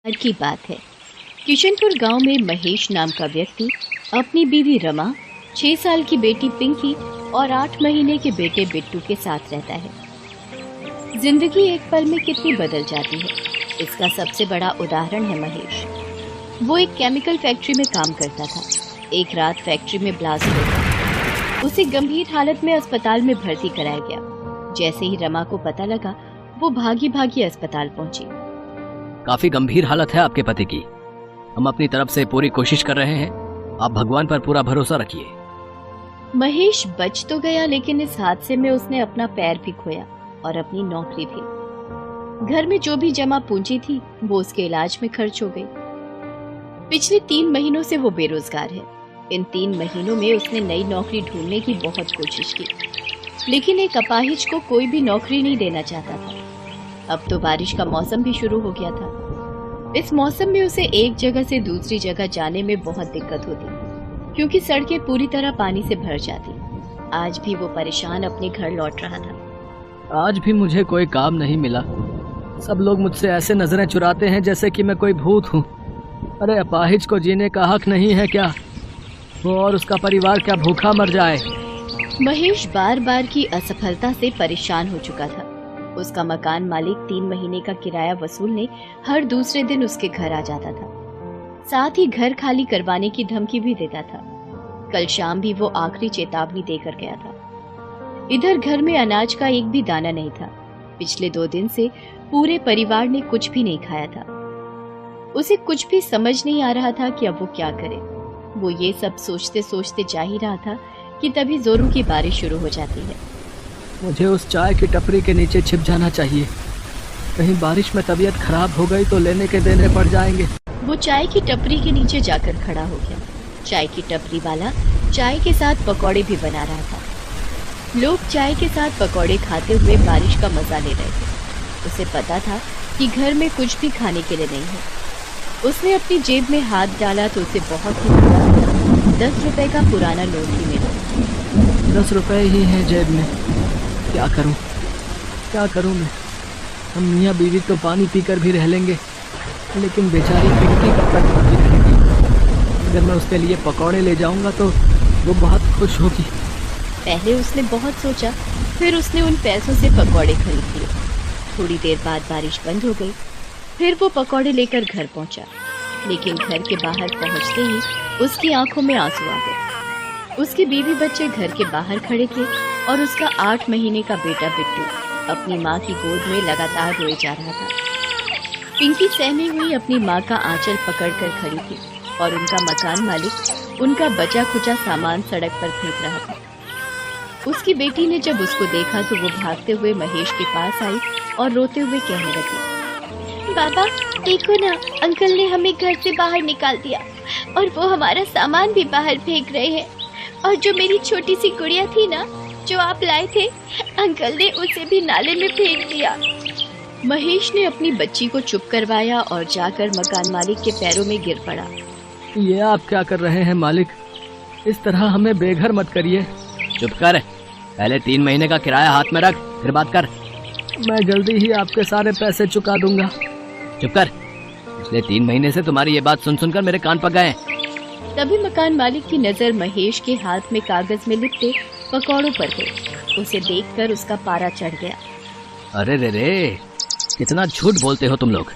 आज की बात है। किशनपुर गांव में महेश नाम का व्यक्ति अपनी बीवी रमा, 6 साल की बेटी पिंकी और 8 महीने के बेटे बिट्टू के साथ रहता है। जिंदगी एक पल में कितनी बदल जाती है, इसका सबसे बड़ा उदाहरण है महेश। वो एक केमिकल फैक्ट्री में काम करता था। एक रात फैक्ट्री में ब्लास्ट हो गया। उसे गंभीर हालत में अस्पताल में भर्ती कराया गया। जैसे ही रमा को पता लगा, वो भागी भागी अस्पताल पहुंची। काफी गंभीर हालत है आपके पति की। हम अपनी तरफ से पूरी कोशिश कर रहे हैं, आप भगवान पर पूरा भरोसा रखिए। महेश बच तो गया, लेकिन इस हादसे में उसने अपना पैर भी खोया और अपनी नौकरी भी। घर में जो भी जमा पूंजी थी वो उसके इलाज में खर्च हो गई। पिछले 3 महीनों से वो बेरोजगार है। इन 3 महीनों में उसने नई नौकरी ढूंढने की बहुत कोशिश की, लेकिन एक अपाहिज को कोई भी नौकरी नहीं देना चाहता था। अब तो बारिश का मौसम भी शुरू हो गया था। इस मौसम में उसे एक जगह से दूसरी जगह जाने में बहुत दिक्कत होती, क्योंकि सड़कें पूरी तरह पानी से भर जाती। आज भी वो परेशान अपने घर लौट रहा था। आज भी मुझे कोई काम नहीं मिला। सब लोग मुझसे ऐसे नजरें चुराते हैं जैसे कि मैं कोई भूत हूँ। अरे अपाहिज को जीने का हक नहीं है क्या? वो और उसका परिवार क्या भूखा मर जाए? महेश बार बार की असफलता से परेशान हो चुका था। उसका मकान मालिक 3 महीने का किराया वसूलने हर दूसरे दिन उसके घर आ जाता था। साथ ही घर खाली करवाने की धमकी भी देता था। कल शाम भी वो आखिरी चेतावनी देकर गया था। इधर घर में अनाज का एक भी दाना नहीं था। पिछले 2 दिन से पूरे परिवार ने कुछ भी नहीं खाया था। उसे कुछ भी समझ नहीं आ रहा था कि अब वो क्या करे। वो ये सब सोचते सोचते जा ही रहा था कि तभी जोरों की बारिश शुरू हो जाती है। मुझे उस चाय की टपरी के नीचे छिप जाना चाहिए। कहीं बारिश में तबीयत खराब हो गई तो लेने के देने पड़ जाएंगे। वो चाय की टपरी के नीचे जाकर खड़ा हो गया। चाय की टपरी वाला चाय के साथ पकौड़े भी बना रहा था। लोग चाय के साथ पकौड़े खाते हुए बारिश का मजा ले रहे थे। उसे पता था कि घर में कुछ भी खाने के लिए नहीं है। उसने अपनी जेब में हाथ डाला तो उसे बहुत ही बड़ा 10 रुपए का पुराना नोट ही मिला। 10 रुपए ही हैं जेब में। क्या करूं मैं? हम मियाँ बीवी तो पानी पीकर भी रह लेंगे, लेकिन बेचारी पिंकी कब तक भूखी रहेगी? अगर मैं उसके लिए पकौड़े ले जाऊंगा तो वो बहुत खुश होगी। पहले उसने बहुत सोचा, फिर उसने उन पैसों से पकौड़े खरीद लिए। थोड़ी देर बाद बारिश बंद हो गई। फिर वो पकौड़े लेकर घर पहुंचा, लेकिन घर के बाहर पहुंचते ही उसकी आंखों में आंसू आ गए। उसके बीवी बच्चे घर के बाहर खड़े थे और उसका 8 महीने का बेटा बिट्टू अपनी माँ की गोद में लगातार रोए जा रहा था। पिंकी सहमी हुई अपनी माँ का आंचल पकड़कर खड़ी थी और उनका मकान मालिक उनका बचा खुचा सामान सड़क पर फेंक रहा था। उसकी बेटी ने जब उसको देखा तो वो भागते हुए महेश के पास आई और रोते हुए कहने लगी, बाबा देखो ना, अंकल ने हमें घर से बाहर निकाल दिया और वो हमारा सामान भी बाहर फेंक रहे हैं। और जो मेरी छोटी सी गुड़िया थी ना, जो आप लाए थे, अंकल ने उसे भी नाले में फेंक दिया। महेश ने अपनी बच्ची को चुप करवाया और जाकर मकान मालिक के पैरों में गिर पड़ा। ये आप क्या कर रहे हैं मालिक? इस तरह हमें बेघर मत करिए। चुप कर, पहले 3 महीने का किराया हाथ में रख, फिर बात कर। मैं जल्दी ही आपके सारे पैसे चुका दूंगा। चुप कर, पिछले 3 महीने से तुम्हारी ये बात सुन सुनकर मेरे कान पक गए। तभी मकान मालिक की नजर महेश के हाथ में कागज में लिपटे पकौड़ों पर गई। उसे देखकर उसका पारा चढ़ गया। अरे रे, कितना झूठ बोलते हो तुम लोग।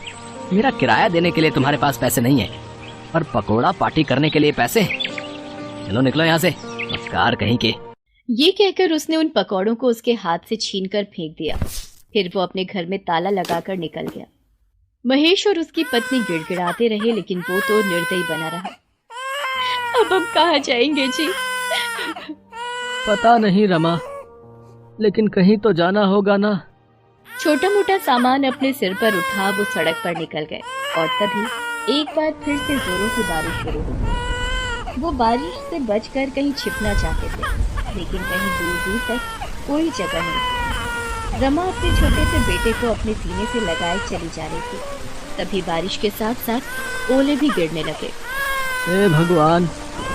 मेरा किराया देने के लिए तुम्हारे पास पैसे नहीं है, और पकोड़ा पार्टी करने के लिए पैसे। चलो निकलो यहाँ से, मक्कार कहीं के। ये कहकर उसने उन पकौड़ों को उसके हाथ से छीनकर फेंक दिया। फिर वो अपने घर में ताला लगाकर निकल गया। महेश और उसकी पत्नी गिड़गिड़ाते रहे, लेकिन वो तो निर्दयी बना रहा। अब हम कहाँ जाएंगे जी? पता नहीं रमा, लेकिन कहीं तो जाना होगा ना। छोटा मोटा सामान अपने सिर पर उठा वो सड़क पर निकल गए और तभी एक बार फिर से जोरों की बारिश शुरू हो गई। वो बारिश से बचकर कहीं छिपना चाहते थे, लेकिन कहीं दूर दूर तक कोई जगह नहीं थी। रमा अपने छोटे से बेटे को अपने सीने से लगाए चली जा रही थी। तभी बारिश के साथ साथ ओले भी गिरने लगे। हे भगवान,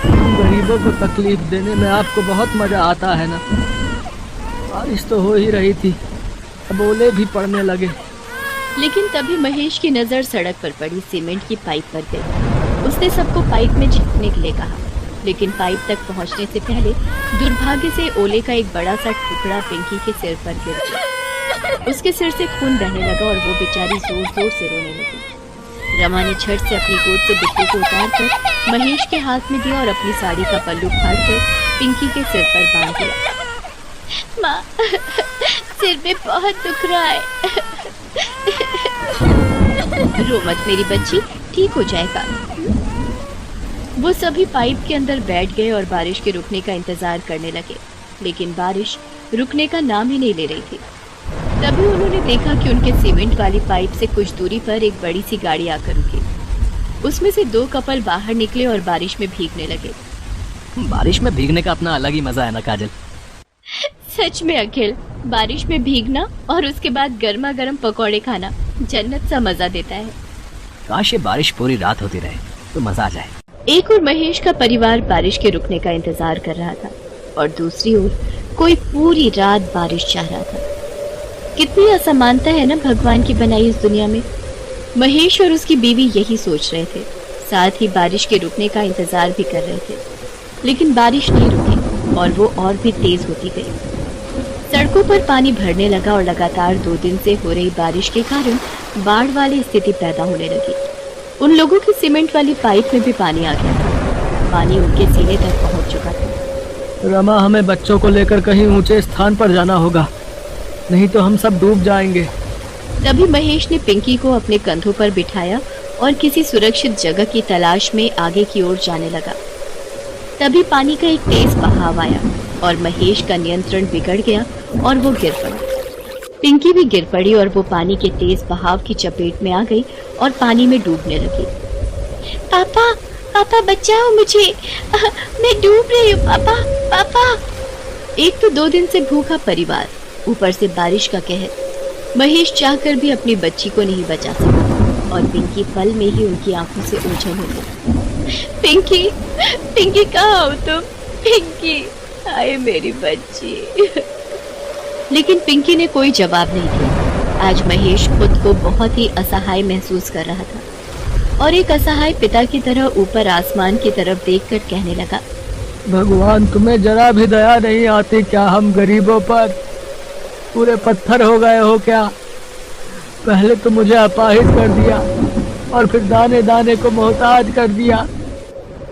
गरीबों को तकलीफ देने में आपको बहुत मजा आता है ना। बारिश तो हो ही रही थी, अब ओले भी पड़ने लगे। लेकिन तभी महेश की नजर सड़क पर पड़ी सीमेंट की पाइप पर गई। उसने सबको पाइप में झुकने के लिए कहा, लेकिन पाइप तक पहुंचने से पहले दुर्भाग्य से ओले का एक बड़ा सा टुकड़ा पिंकी के सिर पर गिर गया। उसके सिर से खून बहने लगा और वो बेचारी जोर जोर से रोने लगी। रमा ने झट से अपनी गोद से बिट्टू को उतारकर महेश के हाथ में दिया और अपनी साड़ी का पल्लू फाड़कर पिंकी के सिर पर बांध दिया। माँ, सिर में बहुत दुख रहा है। रो मत मेरी बच्ची, ठीक हो जाएगा। वो सभी पाइप के अंदर बैठ गए और बारिश के रुकने का इंतजार करने लगे, लेकिन बारिश रुकने का नाम ही नहीं ले रही थी। तभी उन्होंने देखा कि उनके सीमेंट वाली पाइप से कुछ दूरी पर एक बड़ी सी गाड़ी आकर रुकी। उसमें से 2 कपल बाहर निकले और बारिश में भीगने लगे। बारिश में भीगने का अपना अलग ही मजा है ना काजल। सच में अखिल, बारिश में भीगना और उसके बाद गर्मा गर्म पकौड़े खाना जन्नत सा मजा देता है। काश ये बारिश पूरी रात होती रहे तो मजा आ जाए। एक और महेश का परिवार बारिश के रुकने का इंतजार कर रहा था और दूसरी ओर कोई पूरी रात बारिश चाह रहा था। कितनी असमानता है ना भगवान की बनाई इस दुनिया में। महेश और उसकी बीवी यही सोच रहे थे, साथ ही बारिश के रुकने का इंतजार भी कर रहे थे, लेकिन बारिश नहीं रुकी और वो और भी तेज होती गई। सड़कों पर पानी भरने लगा और लगातार 2 दिन से हो रही बारिश के कारण बाढ़ वाली स्थिति पैदा होने लगी। उन लोगों की सीमेंट वाली पाइप में भी पानी आ गया था। पानी उनके सीने तक पहुंच चुका था। रमा, हमें बच्चों को लेकर कहीं ऊंचे स्थान पर जाना होगा, नहीं तो हम सब डूब जाएंगे। तभी महेश ने पिंकी को अपने कंधों पर बिठाया और किसी सुरक्षित जगह की तलाश में आगे की ओर जाने लगा। तभी पानी का एक तेज बहाव आया और महेश का नियंत्रण बिगड़ गया और वो गिर पड़ा। पिंकी भी गिर पड़ी और वो पानी के तेज बहाव की चपेट में आ गई और पानी में डूबने लगी। पापा, पापा बचाओ मुझे, मैं डूब रही हूँ पापा, पापा। एक तो 2 दिन से भूखा परिवार, ऊपर से बारिश का कहर। महेश चाहकर भी अपनी बच्ची को नहीं बचा सका और पिंकी पल में ही उनकी आंखों से ओझल हो गई। पिंकी, पिंकी कहाँ हो तुम? पिंकी, आए मेरी बच्ची। लेकिन पिंकी ने कोई जवाब नहीं दिया। आज महेश खुद को बहुत ही असहाय महसूस कर रहा था और एक असहाय पिता की तरह ऊपर आसमान की तरफ देखकर कहने लगा, भगवान, तुम्हें जरा भी दया नहीं आती क्या हम गरीबों पर? पूरे पत्थर हो गए हो क्या? पहले तो मुझे अपाहिज कर दिया और फिर दाने दाने को मोहताज कर दिया,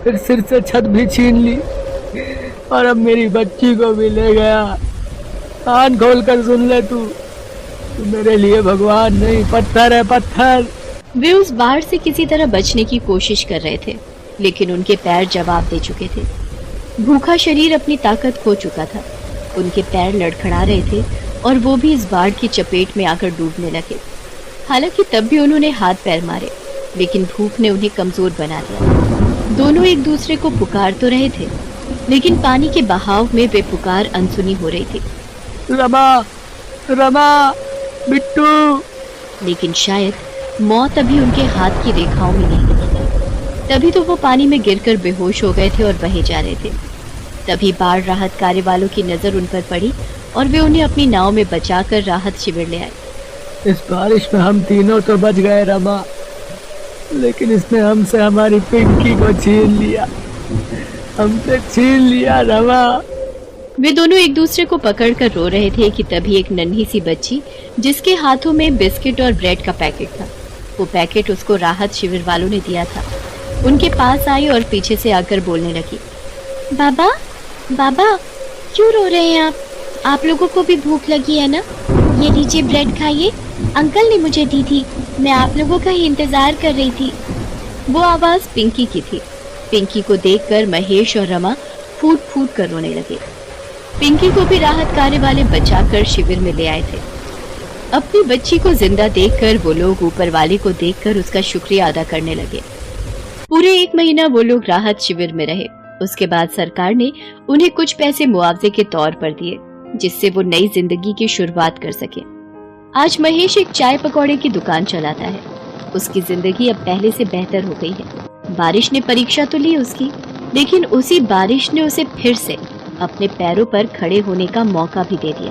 फिर सिर से छत भी छीन ली और अब मेरी बच्ची को भी ले गया। कान खोल कर सुन ले, तू मेरे लिए भगवान नहीं, पत्थर है, पत्थर। वे उस बाढ़ से किसी तरह बचने की कोशिश कर रहे थे, लेकिन उनके पैर जवाब दे चुके थे। भूखा शरीर अपनी ताकत खो चुका था। उनके पैर लड़खड़ा रहे थे और वो भी इस बाढ़ की चपेट में आकर डूबने लगे। हालांकि तब भी उन्होंने हाथ पैर मारे, लेकिन भूख ने उन्हें कमजोर बना दिया। दोनों एक दूसरे को पुकार तो रहे थे, लेकिन पानी के बहाव में वे पुकार अनसुनी हो रही थी। रमा, रमा, बिट्टू। लेकिन शायद मौत अभी उनके हाथ की रेखाओं में नहीं दिखी थी। तभी तो वो पानी में गिरकर बेहोश हो गए थे और बहे जा रहे थे। तभी बाढ़ राहत कार्य वालों की नजर उन पर पड़ी और वे उन्हें अपनी नाव में बचाकर राहत शिविर ले आए। इस बारिश में हम तीनों तो बच गए रमा, लेकिन इसने हमसे हमारी पिंकी को छीन लिया, हमसे छीन लिया रमा। वे दोनों एक दूसरे को पकड़कर रो रहे थे कि तभी एक नन्ही सी बच्ची, जिसके हाथों में बिस्किट और ब्रेड का पैकेट था, वो पैकेट उसको राहत शिविर वालों ने दिया था, उनके पास आई और पीछे से आकर बोलने लगी, बाबा, बाबा, क्यों रो रहे हैं आप लोगों को भी भूख लगी है ना? ये लीजिए ब्रेड खाइए, अंकल ने मुझे दी थी, मैं आप लोगों का ही इंतजार कर रही थी। वो आवाज पिंकी की थी। पिंकी को देखकर महेश और रमा फूट फूट कर रोने लगे। पिंकी को भी राहत कार्य वाले बचाकर शिविर में ले आए थे। अपनी बच्ची को जिंदा देखकर वो लोग ऊपर वाले को देखकर उसका शुक्रिया अदा करने लगे। पूरे 1 महीना वो लोग राहत शिविर में रहे। उसके बाद सरकार ने उन्हें कुछ पैसे मुआवजे के तौर पर दिए, जिससे वो नई जिंदगी की शुरुआत कर सके। आज महेश एक चाय पकौड़े की दुकान चलाता है। उसकी जिंदगी अब पहले से बेहतर हो गई है। बारिश ने परीक्षा तो ली उसकी, लेकिन उसी बारिश ने उसे फिर से अपने पैरों पर खड़े होने का मौका भी दे दिया।